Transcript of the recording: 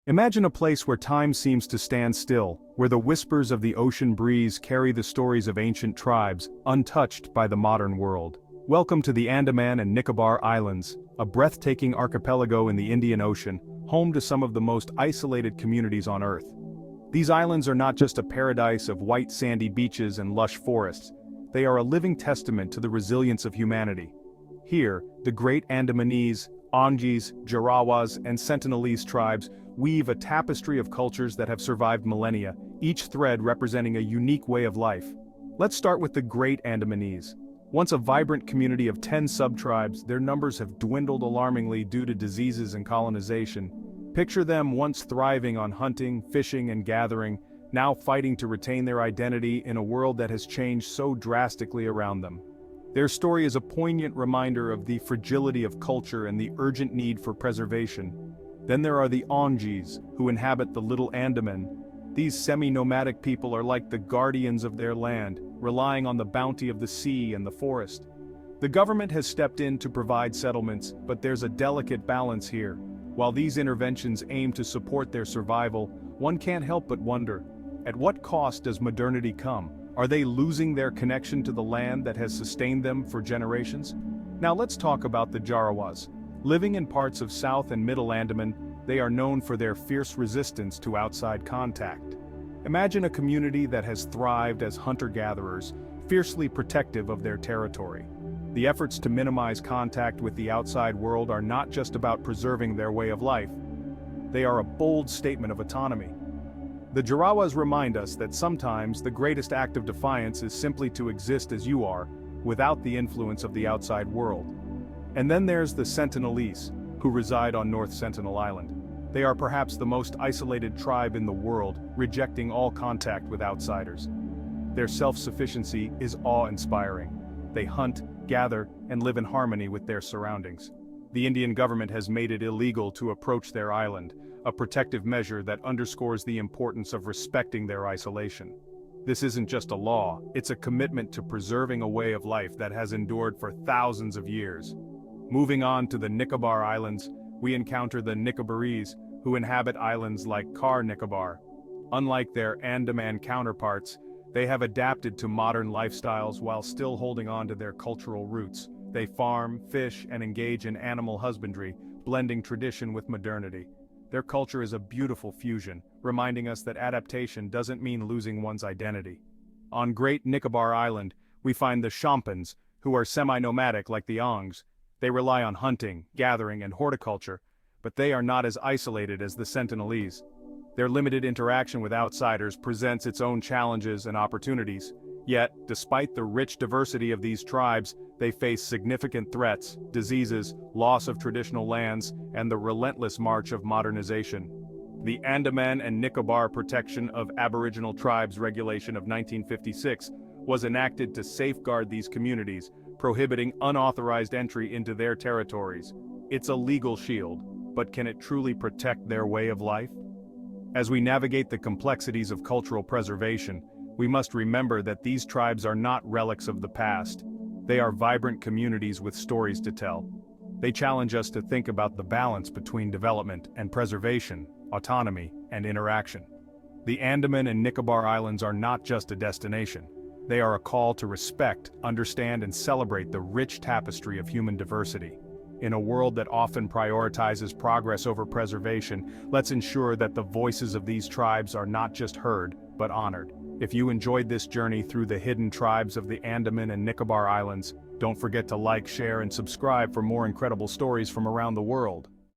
Imagine a place where time seems to stand still, where the whispers of the ocean breeze carry the stories of ancient tribes, untouched by the modern world. Welcome to the Andaman and Nicobar Islands, a breathtaking archipelago in the Indian Ocean, home to some of the most isolated communities on Earth. These islands are not just a paradise of white sandy beaches and lush forests, they are a living testament to the resilience of humanity. Here, the Great Andamanese, Onges, Jarawas, and Sentinelese tribes weave a tapestry of cultures that have survived millennia, each thread representing a unique way of life. Let's start with the Great Andamanese. Once a vibrant community of 10 sub-tribes, their numbers have dwindled alarmingly due to diseases and colonization. Picture them once thriving on hunting, fishing, and gathering, now fighting to retain their identity in a world that has changed so drastically around them. Their story is a poignant reminder of the fragility of culture and the urgent need for preservation. Then there are the Onges, who inhabit the Little Andaman. These semi-nomadic people are like the guardians of their land, relying on the bounty of the sea and the forest. The government has stepped in to provide settlements, but there's a delicate balance here. While these interventions aim to support their survival, one can't help but wonder, at what cost does modernity come? Are they losing their connection to the land that has sustained them for generations? Now let's talk about the Jarawas. Living in parts of South and Middle Andaman, they are known for their fierce resistance to outside contact. Imagine a community that has thrived as hunter-gatherers, fiercely protective of their territory. The efforts to minimize contact with the outside world are not just about preserving their way of life. They are a bold statement of autonomy. The Jarawas remind us that sometimes the greatest act of defiance is simply to exist as you are, without the influence of the outside world. And then there's the Sentinelese, who reside on North Sentinel Island. They are perhaps the most isolated tribe in the world, rejecting all contact with outsiders. Their self-sufficiency is awe-inspiring. They hunt, gather, and live in harmony with their surroundings. The Indian government has made it illegal to approach their island, a protective measure that underscores the importance of respecting their isolation. This isn't just a law, it's a commitment to preserving a way of life that has endured for thousands of years. Moving on to the Nicobar Islands, we encounter the Nicobarese, who inhabit islands like Car Nicobar. Unlike their Andaman counterparts, they have adapted to modern lifestyles while still holding on to their cultural roots. They farm, fish, and engage in animal husbandry, blending tradition with modernity. Their culture is a beautiful fusion, reminding us that adaptation doesn't mean losing one's identity. On Great Nicobar Island, we find the Shompens, who are semi-nomadic like the Onges. They rely on hunting, gathering, and horticulture, but they are not as isolated as the Sentinelese. Their limited interaction with outsiders presents its own challenges and opportunities. Yet, despite the rich diversity of these tribes, they face significant threats, diseases, loss of traditional lands, and the relentless march of modernization. The Andaman and Nicobar Protection of Aboriginal Tribes Regulation of 1956 was enacted to safeguard these communities, prohibiting unauthorized entry into their territories. It's a legal shield, but can it truly protect their way of life? As we navigate the complexities of cultural preservation, we must remember that these tribes are not relics of the past. They are vibrant communities with stories to tell. They challenge us to think about the balance between development and preservation, autonomy and interaction. The Andaman and Nicobar Islands are not just a destination. They are a call to respect, understand, and celebrate the rich tapestry of human diversity. In a world that often prioritizes progress over preservation, let's ensure that the voices of these tribes are not just heard, but honored. If you enjoyed this journey through the hidden tribes of the Andaman and Nicobar Islands, don't forget to like, share, and subscribe for more incredible stories from around the world.